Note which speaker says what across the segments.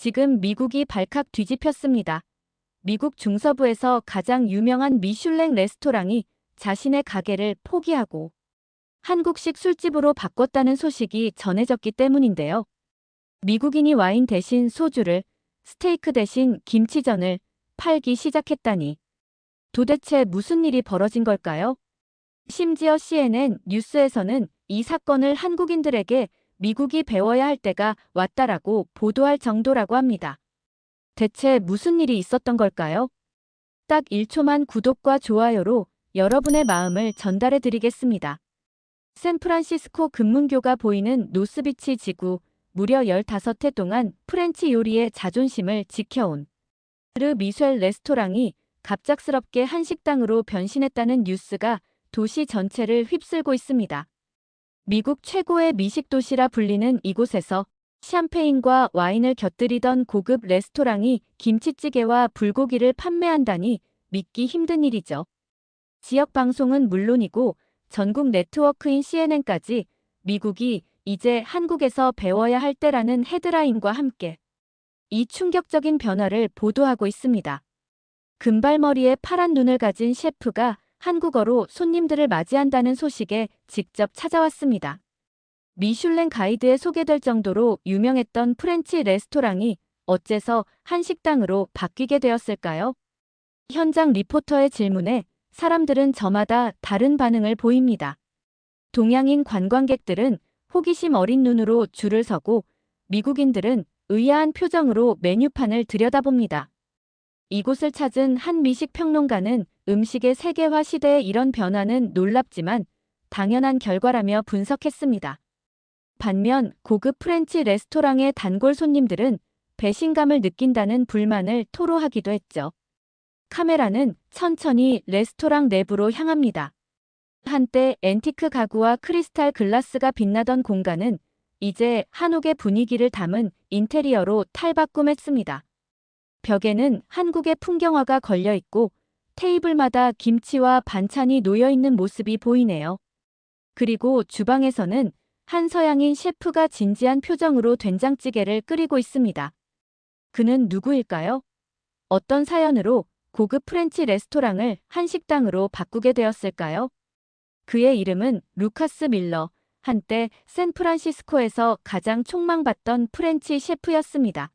Speaker 1: 지금 미국이 발칵 뒤집혔습니다. 미국 중서부에서 가장 유명한 미슐랭 레스토랑이 자신의 가게를 포기하고 한국식 술집으로 바꿨다는 소식이 전해졌기 때문인데요. 미국인이 와인 대신 소주를, 스테이크 대신 김치전을 팔기 시작했다니. 도대체 무슨 일이 벌어진 걸까요? 심지어 CNN 뉴스에서는 이 사건을 한국인들에게 미국이 배워야 할 때가 왔다라고 보도할 정도라고 합니다. 대체 무슨 일이 있었던 걸까요? 딱 1초만 구독과 좋아요로 여러분의 마음을 전달해 드리겠습니다. 샌프란시스코 금문교가 보이는 노스비치 지구, 무려 15해 동안 프렌치 요리의 자존심을 지켜온 르 미셸 레스토랑이 갑작스럽게 한식당으로 변신했다는 뉴스가 도시 전체를 휩쓸고 있습니다. 미국 최고의 미식 도시라 불리는 이곳에서 샴페인과 와인을 곁들이던 고급 레스토랑이 김치찌개와 불고기를 판매한다니 믿기 힘든 일이죠. 지역 방송은 물론이고 전국 네트워크인 CNN까지 미국이 이제 한국에서 배워야 할 때라는 헤드라인과 함께 이 충격적인 변화를 보도하고 있습니다. 금발머리에 파란 눈을 가진 셰프가 한국어로 손님들을 맞이한다는 소식에 직접 찾아왔습니다. 미슐랭 가이드에 소개될 정도로 유명했던 프렌치 레스토랑이 어째서 한식당으로 바뀌게 되었을까요? 현장 리포터의 질문에 사람들은 저마다 다른 반응을 보입니다. 동양인 관광객들은 호기심 어린 눈으로 줄을 서고 미국인들은 의아한 표정으로 메뉴판을 들여다봅니다. 이곳을 찾은 한 미식 평론가는 음식의 세계화 시대에 이런 변화는 놀랍지만 당연한 결과라며 분석했습니다. 반면 고급 프렌치 레스토랑의 단골 손님들은 배신감을 느낀다는 불만을 토로하기도 했죠. 카메라는 천천히 레스토랑 내부로 향합니다. 한때 앤티크 가구와 크리스탈 글라스가 빛나던 공간은 이제 한옥의 분위기를 담은 인테리어로 탈바꿈했습니다. 벽에는 한국의 풍경화가 걸려 있고 테이블마다 김치와 반찬이 놓여 있는 모습이 보이네요. 그리고 주방에서는 한 서양인 셰프가 진지한 표정으로 된장찌개를 끓이고 있습니다. 그는 누구일까요? 어떤 사연으로 고급 프렌치 레스토랑을 한식당으로 바꾸게 되었을까요? 그의 이름은 루카스 밀러, 한때 샌프란시스코에서 가장 촉망받던 프렌치 셰프였습니다.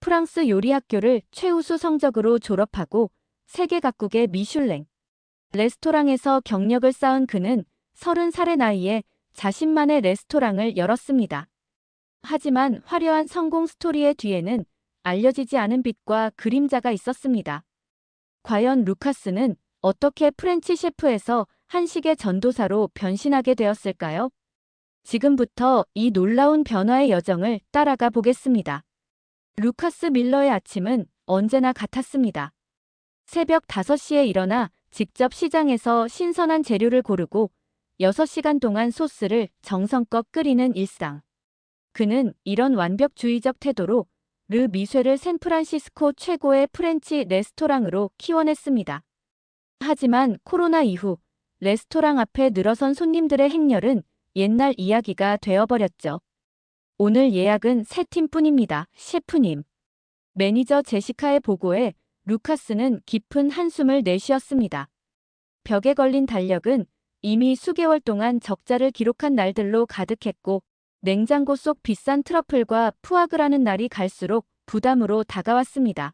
Speaker 1: 프랑스 요리학교를 최우수 성적으로 졸업하고 세계 각국의 미슐랭 레스토랑에서 경력을 쌓은 그는 30살의 나이에 자신만의 레스토랑을 열었습니다. 하지만 화려한 성공 스토리의 뒤에는 알려지지 않은 빛과 그림자가 있었습니다. 과연 루카스는 어떻게 프렌치 셰프에서 한식의 전도사로 변신하게 되었을까요? 지금부터 이 놀라운 변화의 여정을 따라가 보겠습니다. 루카스 밀러의 아침은 언제나 같았습니다. 새벽 5시에 일어나 직접 시장에서 신선한 재료를 고르고 6시간 동안 소스를 정성껏 끓이는 일상. 그는 이런 완벽주의적 태도로 르 미쉐를 샌프란시스코 최고의 프렌치 레스토랑으로 키워냈습니다. 하지만 코로나 이후 레스토랑 앞에 늘어선 손님들의 행렬은 옛날 이야기가 되어버렸죠. 오늘 예약은 3팀뿐입니다. 셰프님. 매니저 제시카의 보고에 루카스는 깊은 한숨을 내쉬었습니다. 벽에 걸린 달력은 이미 수개월 동안 적자를 기록한 날들로 가득했고 냉장고 속 비싼 트러플과 푸아그라는 날이 갈수록 부담으로 다가왔습니다.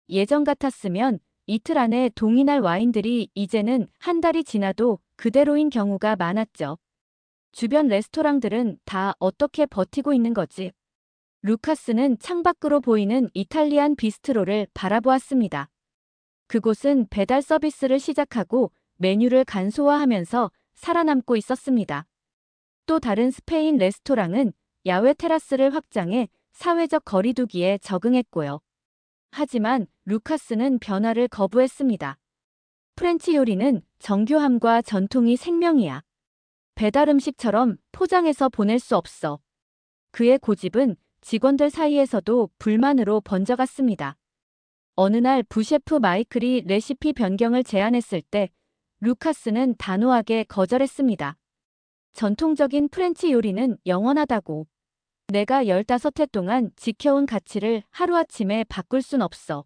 Speaker 1: 예전 같았으면 이틀 안에 동이날 와인들이 이제는 한 달이 지나도 그대로인 경우가 많았죠. 주변 레스토랑들은 다 어떻게 버티고 있는 거지? 루카스는 창밖으로 보이는 이탈리안 비스트로를 바라보았습니다. 그곳은 배달 서비스를 시작하고 메뉴를 간소화하면서 살아남고 있었습니다. 또 다른 스페인 레스토랑은 야외 테라스를 확장해 사회적 거리두기에 적응했고요. 하지만 루카스는 변화를 거부했습니다. 프렌치 요리는 정교함과 전통이 생명이야. 배달 음식처럼 포장해서 보낼 수 없어. 그의 고집은 직원들 사이에서도 불만으로 번져갔습니다. 어느 날 부셰프 마이클이 레시피 변경을 제안했을 때 루카스는 단호하게 거절했습니다. 전통적인 프렌치 요리는 영원하다고. 내가 15해 동안 지켜온 가치를 하루아침에 바꿀 순 없어.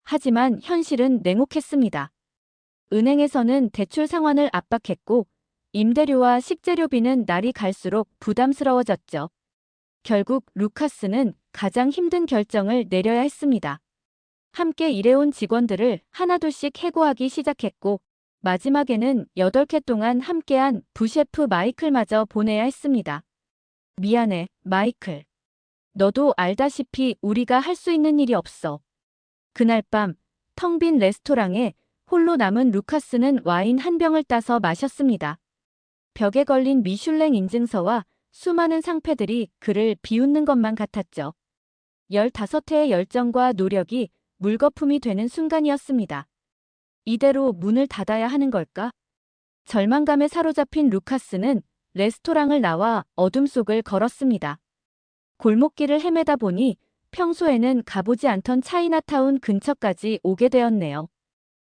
Speaker 1: 하지만 현실은 냉혹했습니다. 은행에서는 대출 상환을 압박했고 임대료와 식재료비는 날이 갈수록 부담스러워졌죠. 결국 루카스는 가장 힘든 결정을 내려야 했습니다. 함께 일해온 직원들을 하나둘씩 해고하기 시작했고 마지막에는 8해 동안 함께한 부셰프 마이클마저 보내야 했습니다. 미안해, 마이클. 너도 알다시피 우리가 할 수 있는 일이 없어. 그날 밤 텅 빈 레스토랑에 홀로 남은 루카스는 와인 한 병을 따서 마셨습니다. 벽에 걸린 미슐랭 인증서와 수많은 상패들이 그를 비웃는 것만 같았죠. 15회의 열정과 노력이 물거품이 되는 순간이었습니다. 이대로 문을 닫아야 하는 걸까? 절망감에 사로잡힌 루카스는 레스토랑을 나와 어둠 속을 걸었습니다. 골목길을 헤매다 보니 평소에는 가보지 않던 차이나타운 근처까지 오게 되었네요.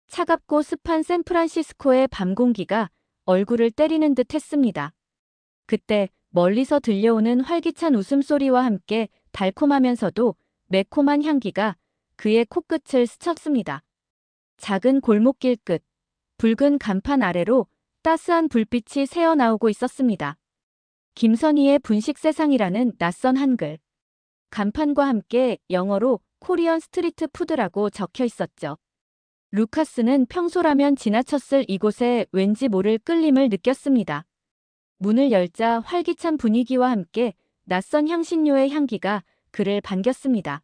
Speaker 1: 차갑고 습한 샌프란시스코의 밤 공기가 얼굴을 때리는 듯 했습니다. 그때 멀리서 들려오는 활기찬 웃음소리와 함께 달콤하면서도 매콤한 향기가 그의 코끝을 스쳤습니다. 작은 골목길 끝, 붉은 간판 아래로 따스한 불빛이 새어나오고 있었습니다. 김선희의 분식 세상이라는 낯선 한글. 간판과 함께 영어로 코리안 스트리트 푸드라고 적혀 있었죠. 루카스는 평소라면 지나쳤을 이곳에 왠지 모를 끌림을 느꼈습니다. 문을 열자 활기찬 분위기와 함께 낯선 향신료의 향기가 그를 반겼습니다.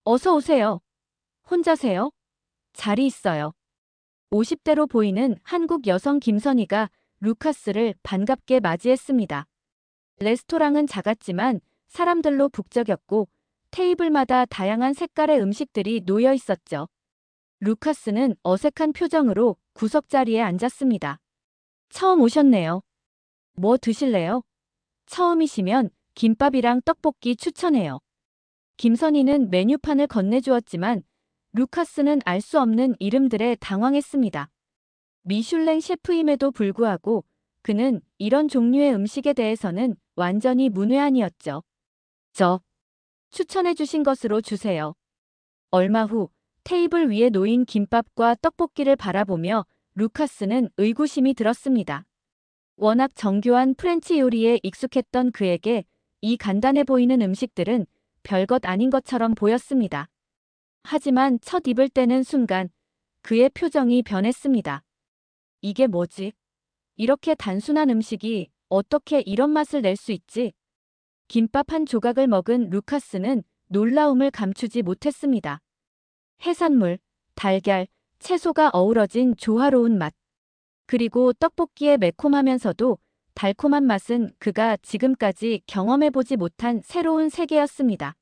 Speaker 1: 어서 오세요. 혼자세요? 자리 있어요. 50대로 보이는 한국 여성 김선희가 루카스를 반갑게 맞이했습니다. 레스토랑은 작았지만 사람들로 북적였고 테이블마다 다양한 색깔의 음식들이 놓여 있었죠. 루카스는 어색한 표정으로 구석자리에 앉았습니다. 처음 오셨네요. 뭐 드실래요? 처음이시면 김밥이랑 떡볶이 추천해요. 김선희는 메뉴판을 건네주었지만 루카스는 알 수 없는 이름들에 당황했습니다. 미슐랭 셰프임에도 불구하고 그는 이런 종류의 음식에 대해서는 완전히 문외한이었죠. 추천해 주신 것으로 주세요. 얼마 후 테이블 위에 놓인 김밥과 떡볶이를 바라보며 루카스는 의구심이 들었습니다. 워낙 정교한 프렌치 요리에 익숙했던 그에게 이 간단해 보이는 음식들은 별것 아닌 것처럼 보였습니다. 하지만 첫 입을 떼는 순간 그의 표정이 변했습니다. 이게 뭐지? 이렇게 단순한 음식이 어떻게 이런 맛을 낼 수 있지? 김밥 한 조각을 먹은 루카스는 놀라움을 감추지 못했습니다. 해산물, 달걀, 채소가 어우러진 조화로운 맛. 그리고 떡볶이의 매콤하면서도 달콤한 맛은 그가 지금까지 경험해보지 못한 새로운 세계였습니다.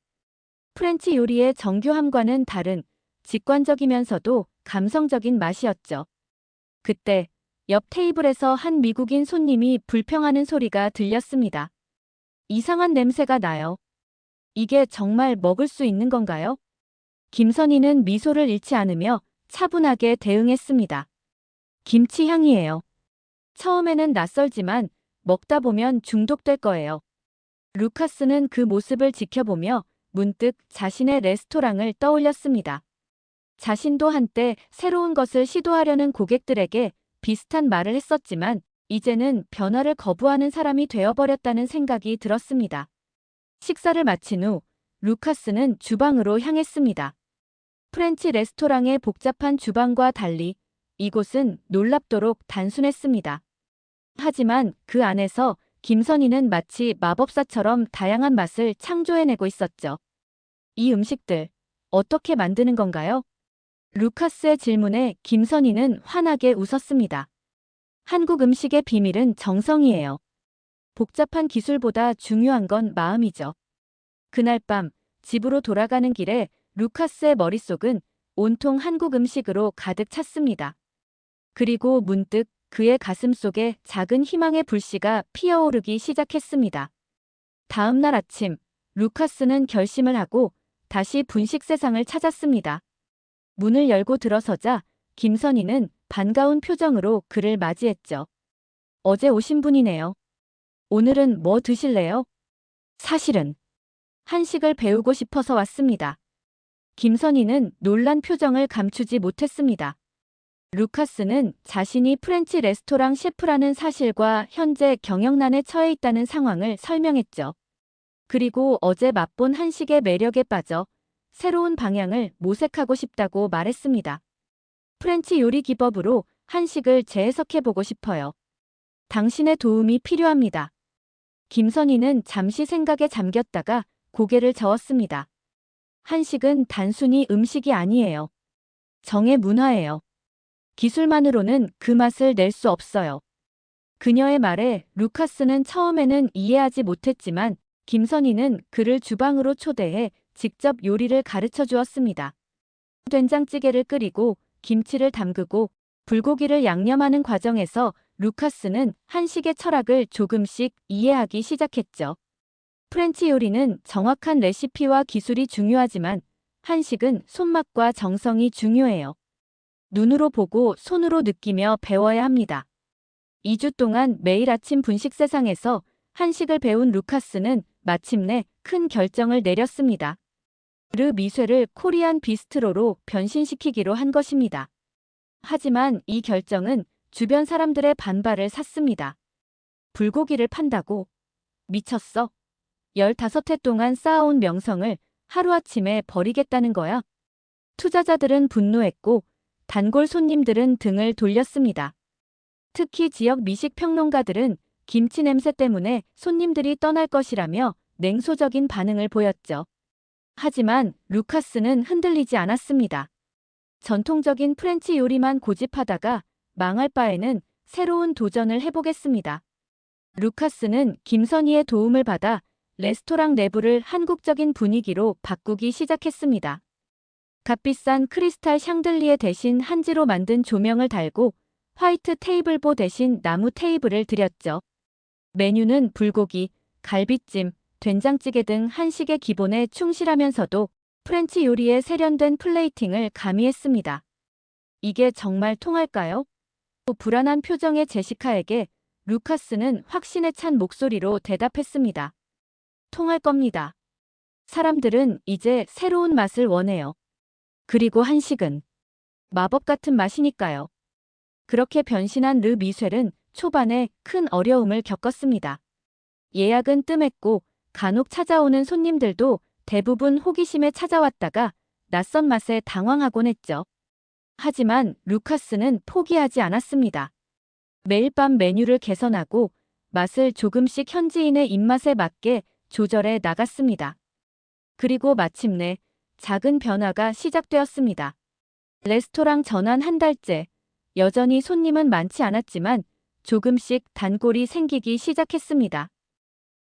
Speaker 1: 프렌치 요리의 정교함과는 다른 직관적이면서도 감성적인 맛이었죠. 그때 옆 테이블에서 한 미국인 손님이 불평하는 소리가 들렸습니다. 이상한 냄새가 나요. 이게 정말 먹을 수 있는 건가요? 김선희는 미소를 잃지 않으며 차분하게 대응했습니다. 김치 향이에요. 처음에는 낯설지만 먹다 보면 중독될 거예요. 루카스는 그 모습을 지켜보며 문득 자신의 레스토랑을 떠올렸습니다. 자신도 한때 새로운 것을 시도하려는 고객들에게 비슷한 말을 했었지만 이제는 변화를 거부하는 사람이 되어버렸다는 생각이 들었습니다. 식사를 마친 후 루카스는 주방으로 향했습니다. 프렌치 레스토랑의 복잡한 주방과 달리 이곳은 놀랍도록 단순했습니다. 하지만 그 안에서 김선희는 마치 마법사처럼 다양한 맛을 창조해내고 있었죠. 이 음식들 어떻게 만드는 건가요? 루카스의 질문에 김선희는 환하게 웃었습니다. 한국 음식의 비밀은 정성이에요. 복잡한 기술보다 중요한 건 마음이죠. 그날 밤 집으로 돌아가는 길에 루카스의 머릿속은 온통 한국 음식으로 가득 찼습니다. 그리고 문득 그의 가슴속에 작은 희망의 불씨가 피어오르기 시작했습니다. 다음 날 아침, 루카스는 결심을 하고 다시 분식 세상을 찾았습니다. 문을 열고 들어서자 김선희는 반가운 표정으로 그를 맞이했죠. 어제 오신 분이네요. 오늘은 뭐 드실래요? 사실은 한식을 배우고 싶어서 왔습니다. 김선희는 놀란 표정을 감추지 못했습니다. 루카스는 자신이 프렌치 레스토랑 셰프라는 사실과 현재 경영난에 처해 있다는 상황을 설명했죠. 그리고 어제 맛본 한식의 매력에 빠져 새로운 방향을 모색하고 싶다고 말했습니다. 프렌치 요리 기법으로 한식을 재해석해보고 싶어요. 당신의 도움이 필요합니다. 김선희는 잠시 생각에 잠겼다가 고개를 저었습니다. 한식은 단순히 음식이 아니에요. 정의 문화예요. 기술만으로는 그 맛을 낼 수 없어요. 그녀의 말에 루카스는 처음에는 이해하지 못했지만 김선희는 그를 주방으로 초대해 직접 요리를 가르쳐 주었습니다. 된장찌개를 끓이고 김치를 담그고 불고기를 양념하는 과정에서 루카스는 한식의 철학을 조금씩 이해하기 시작했죠. 프렌치 요리는 정확한 레시피와 기술이 중요하지만 한식은 손맛과 정성이 중요해요. 눈으로 보고 손으로 느끼며 배워야 합니다. 2주 동안 매일 아침 분식 세상에서 한식을 배운 루카스는 마침내 큰 결정을 내렸습니다. 르 미쉐를 코리안 비스트로로 변신시키기로 한 것입니다. 하지만 이 결정은 주변 사람들의 반발을 샀습니다. 불고기를 판다고? 미쳤어? 15해 동안 쌓아온 명성을 하루아침에 버리겠다는 거야? 투자자들은 분노했고 단골 손님들은 등을 돌렸습니다. 특히 지역 미식 평론가들은 김치 냄새 때문에 손님들이 떠날 것이라며 냉소적인 반응을 보였죠. 하지만 루카스는 흔들리지 않았습니다. 전통적인 프렌치 요리만 고집하다가 망할 바에는 새로운 도전을 해보겠습니다. 루카스는 김선희의 도움을 받아 레스토랑 내부를 한국적인 분위기로 바꾸기 시작했습니다. 값비싼 크리스탈 샹들리에 대신 한지로 만든 조명을 달고 화이트 테이블보 대신 나무 테이블을 들였죠. 메뉴는 불고기, 갈비찜, 된장찌개 등 한식의 기본에 충실하면서도 프렌치 요리에 세련된 플레이팅을 가미했습니다. 이게 정말 통할까요? 또 불안한 표정의 제시카에게 루카스는 확신에 찬 목소리로 대답했습니다. 통할 겁니다. 사람들은 이제 새로운 맛을 원해요. 그리고 한식은 마법 같은 맛이니까요. 그렇게 변신한 르 미쉐는 초반에 큰 어려움을 겪었습니다. 예약은 뜸했고 간혹 찾아오는 손님들도 대부분 호기심에 찾아왔다가 낯선 맛에 당황하곤 했죠. 하지만 루카스는 포기하지 않았습니다. 매일 밤 메뉴를 개선하고 맛을 조금씩 현지인의 입맛에 맞게 조절해 나갔습니다. 그리고 마침내 작은 변화가 시작되었습니다. 레스토랑 전환 한 달째, 여전히 손님은 많지 않았지만 조금씩 단골이 생기기 시작했습니다.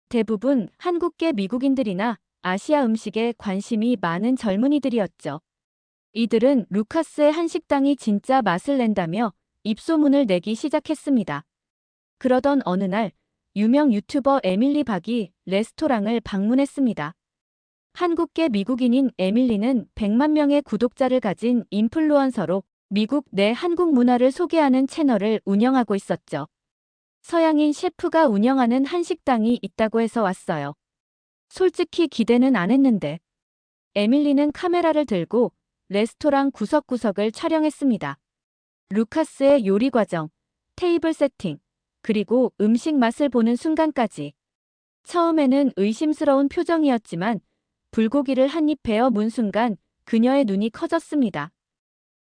Speaker 1: 대부분 한국계 미국인들이나 아시아 음식에 관심이 많은 젊은이들이었죠. 이들은 루카스의 한식당이 진짜 맛을 낸다며 입소문을 내기 시작했습니다. 그러던 어느 날 유명 유튜버 에밀리 박이 레스토랑을 방문했습니다. 한국계 미국인인 에밀리는 100만 명의 구독자를 가진 인플루언서로 미국 내 한국 문화를 소개하는 채널을 운영하고 있었죠. 서양인 셰프가 운영하는 한식당이 있다고 해서 왔어요. 솔직히 기대는 안 했는데. 에밀리는 카메라를 들고 레스토랑 구석구석을 촬영했습니다. 루카스의 요리 과정, 테이블 세팅, 그리고 음식 맛을 보는 순간까지. 처음에는 의심스러운 표정이었지만 불고기를 한 입 베어 문 순간 그녀의 눈이 커졌습니다.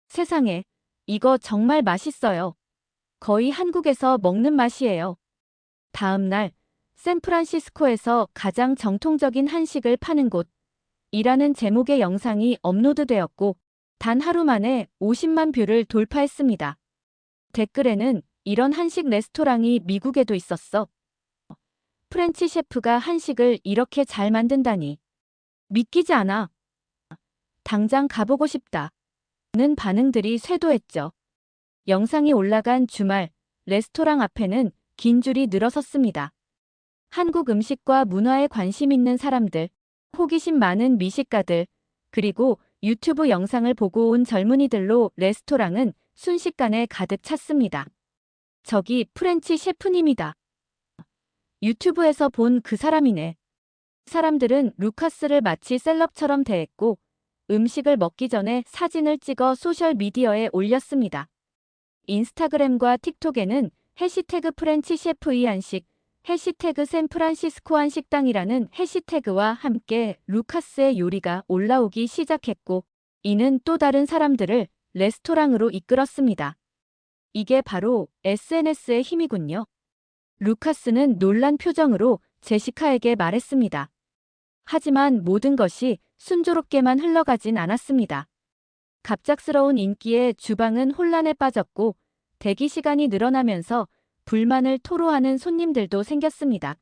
Speaker 1: 세상에, 이거 정말 맛있어요. 거의 한국에서 먹는 맛이에요. 다음 날, 샌프란시스코에서 가장 정통적인 한식을 파는 곳이라는 제목의 영상이 업로드되었고, 단 하루 만에 50만 뷰를 돌파했습니다. 댓글에는 이런 한식 레스토랑이 미국에도 있었어. 프렌치 셰프가 한식을 이렇게 잘 만든다니. 믿기지 않아. 당장 가보고 싶다. 는 반응들이 쇄도했죠. 영상이 올라간 주말, 레스토랑 앞에는 긴 줄이 늘어섰습니다. 한국 음식과 문화에 관심 있는 사람들, 호기심 많은 미식가들, 그리고 유튜브 영상을 보고 온 젊은이들로 레스토랑은 순식간에 가득 찼습니다. 저기 프렌치 셰프님이다. 유튜브에서 본 그 사람이네. 사람들은 루카스를 마치 셀럽처럼 대했고 음식을 먹기 전에 사진을 찍어 소셜미디어에 올렸습니다. 인스타그램과 틱톡에는 해시태그 프렌치 셰프의 한식, 해시태그 샌프란시스코한 식당이라는 해시태그와 함께 루카스의 요리가 올라오기 시작했고, 이는 또 다른 사람들을 레스토랑으로 이끌었습니다. 이게 바로 SNS의 힘이군요. 루카스는 놀란 표정으로 제시카에게 말했습니다. 하지만 모든 것이 순조롭게만 흘러가진 않았습니다. 갑작스러운 인기에 주방은 혼란에 빠졌고 대기 시간이 늘어나면서 불만을 토로하는 손님들도 생겼습니다.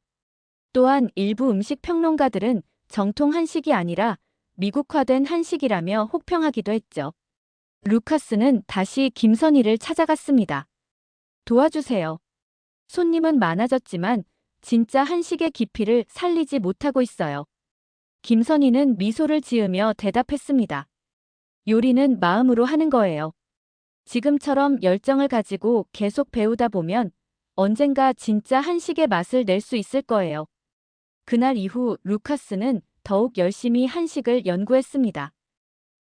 Speaker 1: 또한 일부 음식 평론가들은 정통 한식이 아니라 미국화된 한식이라며 혹평하기도 했죠. 루카스는 다시 김선희를 찾아갔습니다. 도와주세요. 손님은 많아졌지만 진짜 한식의 깊이를 살리지 못하고 있어요. 김선희는 미소를 지으며 대답했습니다. 요리는 마음으로 하는 거예요. 지금처럼 열정을 가지고 계속 배우다 보면 언젠가 진짜 한식의 맛을 낼 수 있을 거예요. 그날 이후 루카스는 더욱 열심히 한식을 연구했습니다.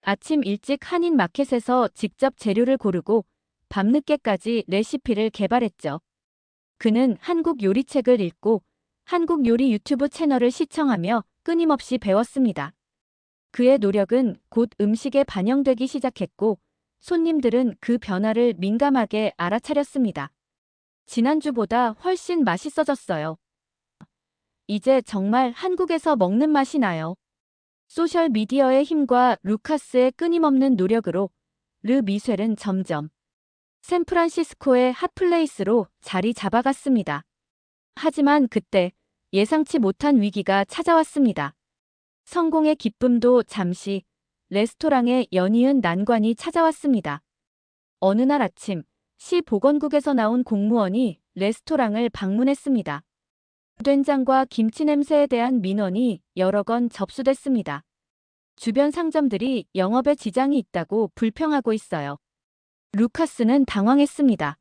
Speaker 1: 아침 일찍 한인 마켓에서 직접 재료를 고르고 밤늦게까지 레시피를 개발했죠. 그는 한국 요리책을 읽고 한국 요리 유튜브 채널을 시청하며 끊임없이 배웠습니다. 그의 노력은 곧 음식에 반영되기 시작했고 손님들은 그 변화를 민감하게 알아차렸습니다. 지난주보다 훨씬 맛있어졌어요. 이제 정말 한국에서 먹는 맛이 나요. 소셜미디어의 힘과 루카스의 끊임없는 노력으로 르 미쉐는 점점 샌프란시스코의 핫플레이스로 자리 잡아갔습니다. 하지만 그때 예상치 못한 위기가 찾아왔습니다. 성공의 기쁨도 잠시, 레스토랑에 연이은 난관이 찾아왔습니다. 어느 날 아침, 시 보건국에서 나온 공무원이 레스토랑을 방문했습니다. 된장과 김치 냄새에 대한 민원이 여러 건 접수됐습니다. 주변 상점들이 영업에 지장이 있다고 불평하고 있어요. 루카스는 당황했습니다.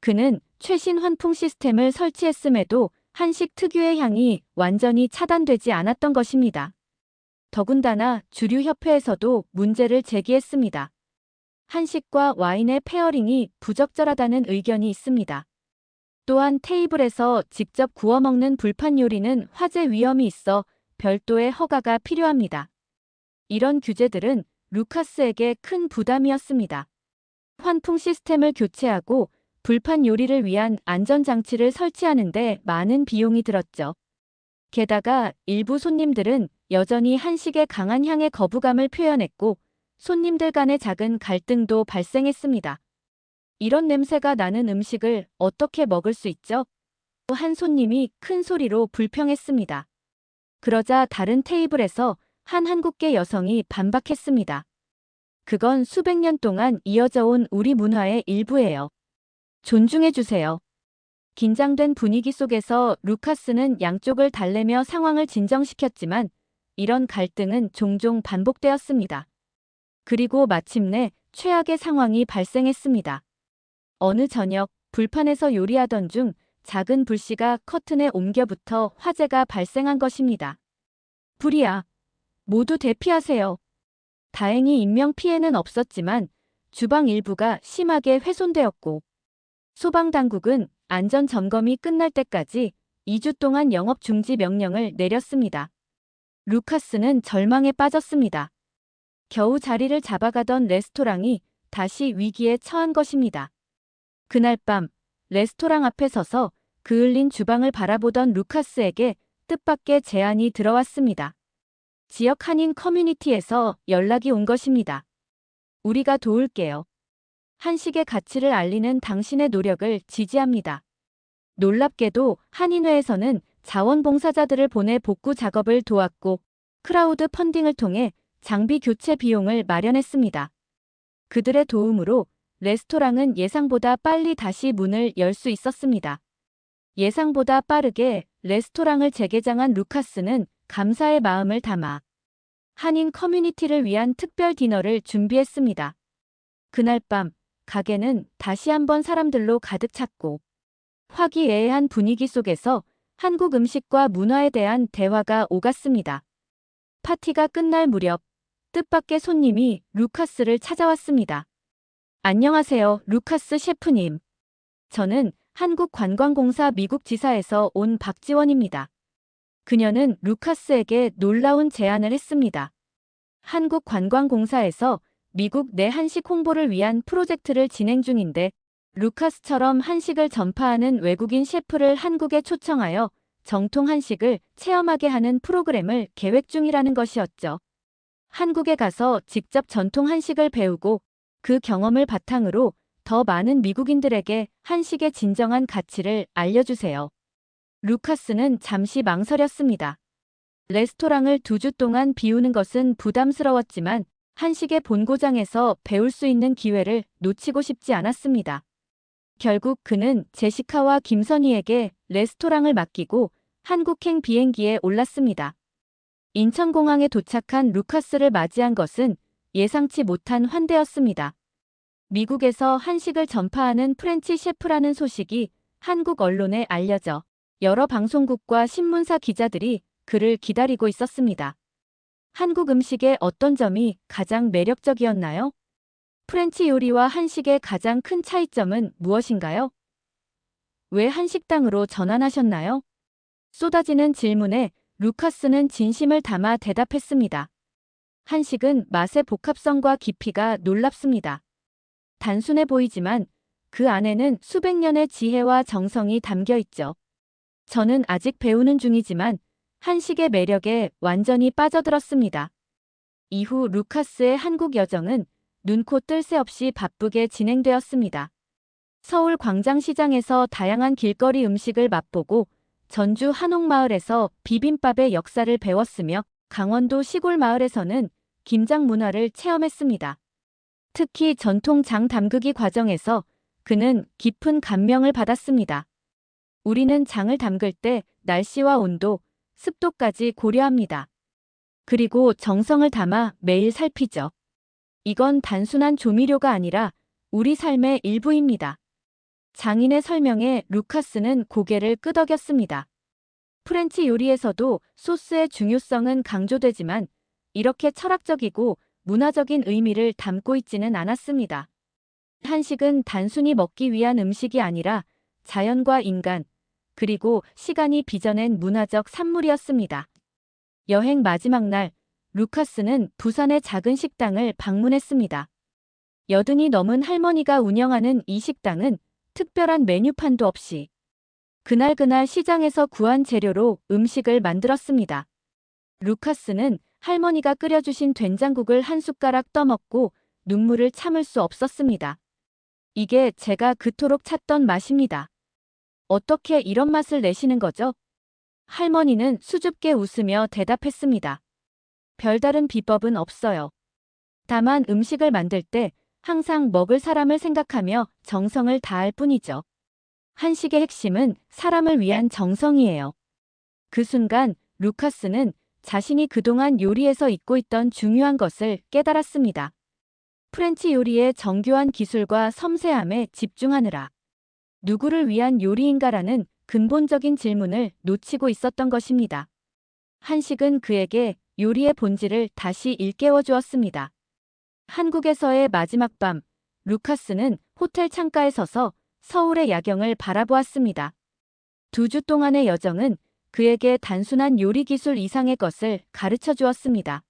Speaker 1: 그는 최신 환풍 시스템을 설치했음에도 한식 특유의 향이 완전히 차단되지 않았던 것입니다. 더군다나 주류 협회에서도 문제를 제기했습니다. 한식과 와인의 페어링이 부적절하다는 의견이 있습니다. 또한 테이블에서 직접 구워 먹는 불판 요리는 화재 위험이 있어 별도의 허가가 필요합니다. 이런 규제들은 루카스에게 큰 부담이었습니다. 환풍 시스템을 교체하고 불판 요리를 위한 안전장치를 설치하는데 많은 비용이 들었죠. 게다가 일부 손님들은 여전히 한식의 강한 향에 거부감을 표현했고 손님들 간의 작은 갈등도 발생했습니다. 이런 냄새가 나는 음식을 어떻게 먹을 수 있죠? 한 손님이 큰 소리로 불평했습니다. 그러자 다른 테이블에서 한 한국계 여성이 반박했습니다. 그건 수백 년 동안 이어져 온 우리 문화의 일부예요. 존중해주세요. 긴장된 분위기 속에서 루카스는 양쪽을 달래며 상황을 진정시켰지만 이런 갈등은 종종 반복되었습니다. 그리고 마침내 최악의 상황이 발생했습니다. 어느 저녁 불판에서 요리하던 중 작은 불씨가 커튼에 옮겨붙어 화재가 발생한 것입니다. 불이야. 모두 대피하세요. 다행히 인명피해는 없었지만 주방 일부가 심하게 훼손되었고 소방당국은 안전점검이 끝날 때까지 2주 동안 영업 중지 명령을 내렸습니다. 루카스는 절망에 빠졌습니다. 겨우 자리를 잡아가던 레스토랑이 다시 위기에 처한 것입니다. 그날 밤 레스토랑 앞에 서서 그을린 주방을 바라보던 루카스에게 뜻밖의 제안이 들어왔습니다. 지역 한인 커뮤니티에서 연락이 온 것입니다. 우리가 도울게요. 한식의 가치를 알리는 당신의 노력을 지지합니다. 놀랍게도 한인회에서는 자원봉사자들을 보내 복구 작업을 도왔고 크라우드 펀딩을 통해 장비 교체 비용을 마련했습니다. 그들의 도움으로 레스토랑은 예상보다 빨리 다시 문을 열 수 있었습니다. 예상보다 빠르게 레스토랑을 재개장한 루카스는 감사의 마음을 담아 한인 커뮤니티를 위한 특별 디너를 준비했습니다. 그날 밤 가게는 다시 한번 사람들로 가득 찼고 화기애애한 분위기 속에서 한국 음식과 문화에 대한 대화가 오갔습니다. 파티가 끝날 무렵 뜻밖의 손님이 루카스를 찾아왔습니다. 안녕하세요, 루카스 셰프님. 저는 한국관광공사 미국 지사에서 온 박지원입니다. 그녀는 루카스에게 놀라운 제안을 했습니다. 한국관광공사에서 미국 내 한식 홍보를 위한 프로젝트를 진행 중인데 루카스처럼 한식을 전파하는 외국인 셰프를 한국에 초청하여 정통 한식을 체험하게 하는 프로그램을 계획 중이라는 것이었죠. 한국에 가서 직접 전통 한식을 배우고 그 경험을 바탕으로 더 많은 미국인들에게 한식의 진정한 가치를 알려주세요. 루카스는 잠시 망설였습니다. 레스토랑을 2주 동안 비우는 것은 부담스러웠지만 한식의 본고장에서 배울 수 있는 기회를 놓치고 싶지 않았습니다. 결국 그는 제시카와 김선희에게 레스토랑을 맡기고 한국행 비행기에 올랐습니다. 인천공항에 도착한 루카스를 맞이한 것은 예상치 못한 환대였습니다. 미국에서 한식을 전파하는 프렌치 셰프라는 소식이 한국 언론에 알려져 여러 방송국과 신문사 기자들이 그를 기다리고 있었습니다. 한국 음식의 어떤 점이 가장 매력적이었나요? 프렌치 요리와 한식의 가장 큰 차이점은 무엇인가요? 왜 한식당으로 전환하셨나요? 쏟아지는 질문에 루카스는 진심을 담아 대답했습니다. 한식은 맛의 복합성과 깊이가 놀랍습니다. 단순해 보이지만 그 안에는 수백 년의 지혜와 정성이 담겨 있죠. 저는 아직 배우는 중이지만 한식의 매력에 완전히 빠져들었습니다. 이후 루카스의 한국 여정은 눈코 뜰 새 없이 바쁘게 진행되었습니다. 서울 광장시장에서 다양한 길거리 음식을 맛보고 전주 한옥마을에서 비빔밥의 역사를 배웠으며 강원도 시골 마을에서는 김장 문화를 체험했습니다. 특히 전통 장 담그기 과정에서 그는 깊은 감명을 받았습니다. 우리는 장을 담글 때 날씨와 온도, 습도까지 고려합니다. 그리고 정성을 담아 매일 살피죠. 이건 단순한 조미료가 아니라 우리 삶의 일부입니다. 장인의 설명에 루카스는 고개를 끄덕였습니다. 프렌치 요리에서도 소스의 중요성은 강조되지만 이렇게 철학적이고 문화적인 의미를 담고 있지는 않았습니다. 한식은 단순히 먹기 위한 음식이 아니라 자연과 인간, 그리고 시간이 빚어낸 문화적 산물이었습니다. 여행 마지막 날, 루카스는 부산의 작은 식당을 방문했습니다. 80이 넘은 할머니가 운영하는 이 식당은 특별한 메뉴판도 없이 그날그날 시장에서 구한 재료로 음식을 만들었습니다. 루카스는 할머니가 끓여주신 된장국을 한 숟가락 떠먹고 눈물을 참을 수 없었습니다. 이게 제가 그토록 찾던 맛입니다. 어떻게 이런 맛을 내시는 거죠? 할머니는 수줍게 웃으며 대답했습니다. 별다른 비법은 없어요. 다만 음식을 만들 때 항상 먹을 사람을 생각하며 정성을 다할 뿐이죠. 한식의 핵심은 사람을 위한 정성이에요. 그 순간 루카스는 자신이 그동안 요리에서 잊고 있던 중요한 것을 깨달았습니다. 프렌치 요리의 정교한 기술과 섬세함에 집중하느라 누구를 위한 요리인가라는 근본적인 질문을 놓치고 있었던 것입니다. 한식은 그에게 요리의 본질을 다시 일깨워 주었습니다. 한국에서의 마지막 밤, 루카스는 호텔 창가에 서서 서울의 야경을 바라보았습니다. 2주 동안의 여정은 그에게 단순한 요리 기술 이상의 것을 가르쳐 주었습니다.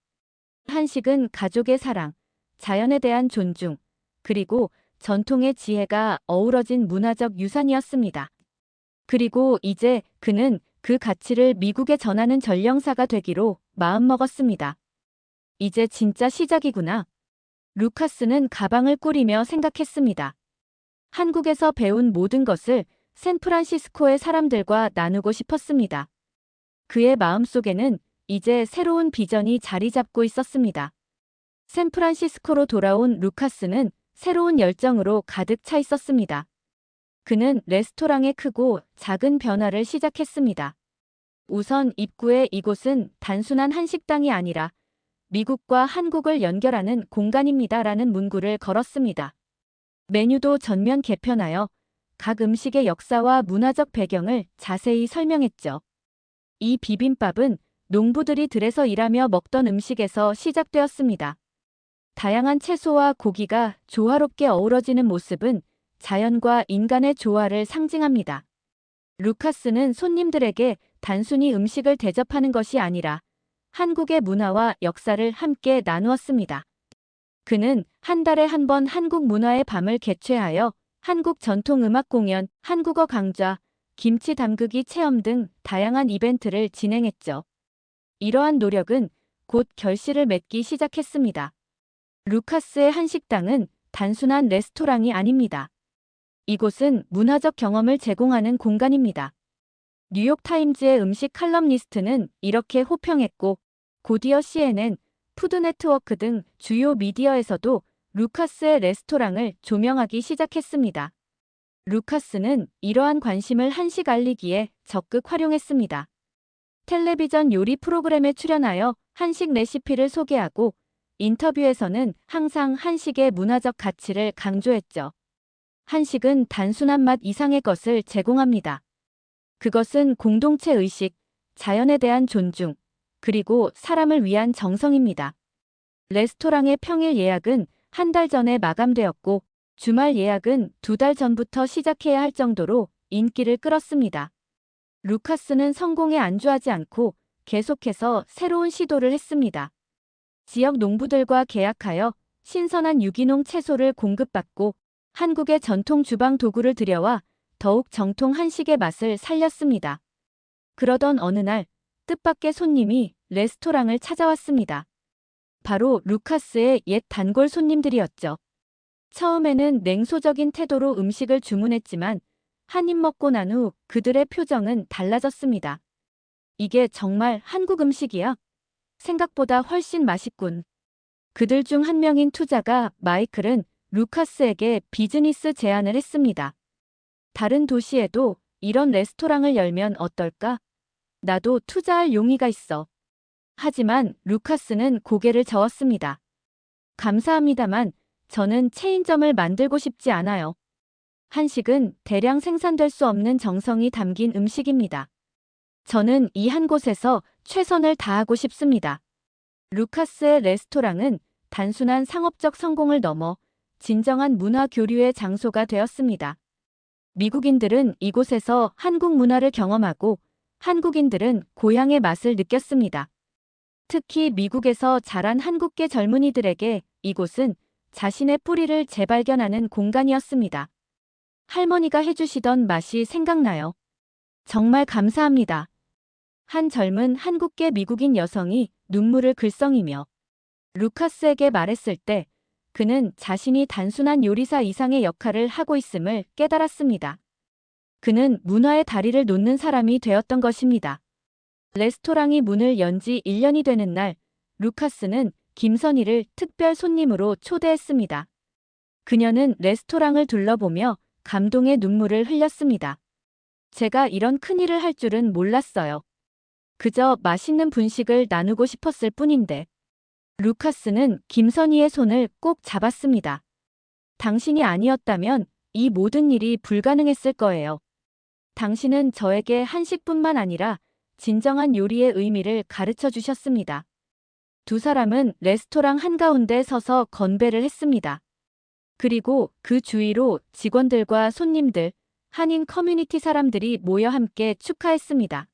Speaker 1: 한식은 가족의 사랑, 자연에 대한 존중, 그리고 전통의 지혜가 어우러진 문화적 유산이었습니다. 그리고 이제 그는 그 가치를 미국에 전하는 전령사가 되기로 마음먹었습니다. 이제 진짜 시작이구나. 루카스는 가방을 꾸리며 생각했습니다. 한국에서 배운 모든 것을 샌프란시스코의 사람들과 나누고 싶었습니다. 그의 마음속에는 이제 새로운 비전이 자리 잡고 있었습니다. 샌프란시스코로 돌아온 루카스는 새로운 열정으로 가득 차 있었습니다. 그는 레스토랑의 크고 작은 변화를 시작했습니다. 우선 입구에 이곳은 단순한 한식당이 아니라 미국과 한국을 연결하는 공간입니다라는 문구를 걸었습니다. 메뉴도 전면 개편하여 각 음식의 역사와 문화적 배경을 자세히 설명했죠. 이 비빔밥은 농부들이 들에서 일하며 먹던 음식에서 시작되었습니다. 다양한 채소와 고기가 조화롭게 어우러지는 모습은 자연과 인간의 조화를 상징합니다. 루카스는 손님들에게 단순히 음식을 대접하는 것이 아니라 한국의 문화와 역사를 함께 나누었습니다. 그는 한 달에 한 번 한국 문화의 밤을 개최하여 한국 전통 음악 공연, 한국어 강좌, 김치 담그기 체험 등 다양한 이벤트를 진행했죠. 이러한 노력은 곧 결실을 맺기 시작했습니다. 루카스의 한식당은 단순한 레스토랑이 아닙니다. 이곳은 문화적 경험을 제공하는 공간입니다. 뉴욕타임즈의 음식 칼럼니스트는 이렇게 호평했고, 곧이어 CNN, 푸드네트워크 등 주요 미디어에서도 루카스의 레스토랑을 조명하기 시작했습니다. 루카스는 이러한 관심을 한식 알리기에 적극 활용했습니다. 텔레비전 요리 프로그램에 출연하여 한식 레시피를 소개하고 인터뷰에서는 항상 한식의 문화적 가치를 강조했죠. 한식은 단순한 맛 이상의 것을 제공합니다. 그것은 공동체 의식, 자연에 대한 존중, 그리고 사람을 위한 정성입니다. 레스토랑의 평일 예약은 한 달 전에 마감되었고 주말 예약은 2달 전부터 시작해야 할 정도로 인기를 끌었습니다. 루카스는 성공에 안주하지 않고 계속해서 새로운 시도를 했습니다. 지역 농부들과 계약하여 신선한 유기농 채소를 공급받고 한국의 전통 주방 도구를 들여와 더욱 정통 한식의 맛을 살렸습니다. 그러던 어느 날 뜻밖의 손님이 레스토랑을 찾아왔습니다. 바로 루카스의 옛 단골 손님들이었죠. 처음에는 냉소적인 태도로 음식을 주문했지만 한 입 먹고 난 후 그들의 표정은 달라졌습니다. 이게 정말 한국 음식이야? 생각보다 훨씬 맛있군. 그들 중 한 명인 투자가 마이클은 루카스에게 비즈니스 제안을 했습니다. 다른 도시에도 이런 레스토랑을 열면 어떨까? 나도 투자할 용의가 있어. 하지만 루카스는 고개를 저었습니다. 감사합니다만 저는 체인점을 만들고 싶지 않아요. 한식은 대량 생산될 수 없는 정성이 담긴 음식입니다. 저는 이 한 곳에서 최선을 다하고 싶습니다. 루카스의 레스토랑은 단순한 상업적 성공을 넘어 진정한 문화 교류의 장소가 되었습니다. 미국인들은 이곳에서 한국 문화를 경험하고 한국인들은 고향의 맛을 느꼈습니다. 특히 미국에서 자란 한국계 젊은이들에게 이곳은 자신의 뿌리를 재발견하는 공간이었습니다. 할머니가 해주시던 맛이 생각나요. 정말 감사합니다. 한 젊은 한국계 미국인 여성이 눈물을 글썽이며 루카스에게 말했을 때 그는 자신이 단순한 요리사 이상의 역할을 하고 있음을 깨달았습니다. 그는 문화의 다리를 놓는 사람이 되었던 것입니다. 레스토랑이 문을 연 지 1년이 되는 날, 루카스는 김선희를 특별 손님으로 초대했습니다. 그녀는 레스토랑을 둘러보며 감동의 눈물을 흘렸습니다. 제가 이런 큰일을 할 줄은 몰랐어요. 그저 맛있는 분식을 나누고 싶었을 뿐인데. 루카스는 김선희의 손을 꼭 잡았습니다. 당신이 아니었다면 이 모든 일이 불가능했을 거예요. 당신은 저에게 한식뿐만 아니라 진정한 요리의 의미를 가르쳐 주셨습니다. 두 사람은 레스토랑 한가운데 서서 건배를 했습니다. 그리고 그 주위로 직원들과 손님들, 한인 커뮤니티 사람들이 모여 함께 축하했습니다.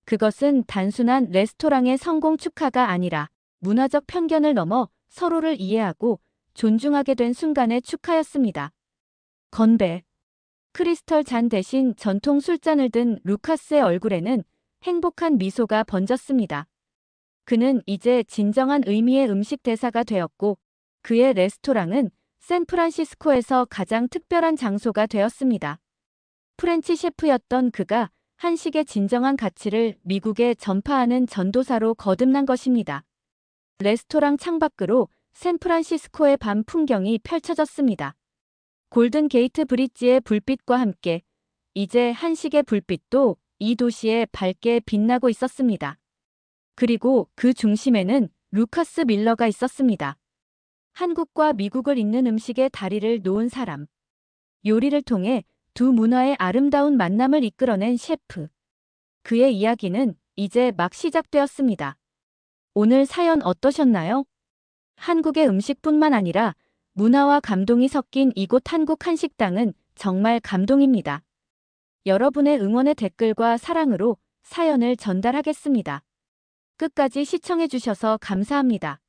Speaker 1: 그것은 단순한 레스토랑의 성공 축하가 아니라 문화적 편견을 넘어 서로를 이해하고 존중하게 된 순간의 축하였습니다. 건배. 크리스털 잔 대신 전통 술잔을 든 루카스의 얼굴에는 행복한 미소가 번졌습니다. 그는 이제 진정한 의미의 음식 대사가 되었고 그의 레스토랑은 샌프란시스코에서 가장 특별한 장소가 되었습니다. 프렌치 셰프였던 그가 한식의 진정한 가치를 미국에 전파하는 전도사로 거듭난 것입니다. 레스토랑 창밖으로 샌프란시스코의 밤 풍경이 펼쳐졌습니다. 골든 게이트 브릿지의 불빛과 함께 이제 한식의 불빛도 이 도시에 밝게 빛나고 있었습니다. 그리고 그 중심에는 루카스 밀러가 있었습니다. 한국과 미국을 잇는 음식의 다리를 놓은 사람. 요리를 통해 두 문화의 아름다운 만남을 이끌어낸 셰프. 그의 이야기는 이제 막 시작되었습니다. 오늘 사연 어떠셨나요? 한국의 음식뿐만 아니라 문화와 감동이 섞인 이곳 한국 한식당은 정말 감동입니다. 여러분의 응원의 댓글과 사랑으로 사연을 전달하겠습니다. 끝까지 시청해주셔서 감사합니다.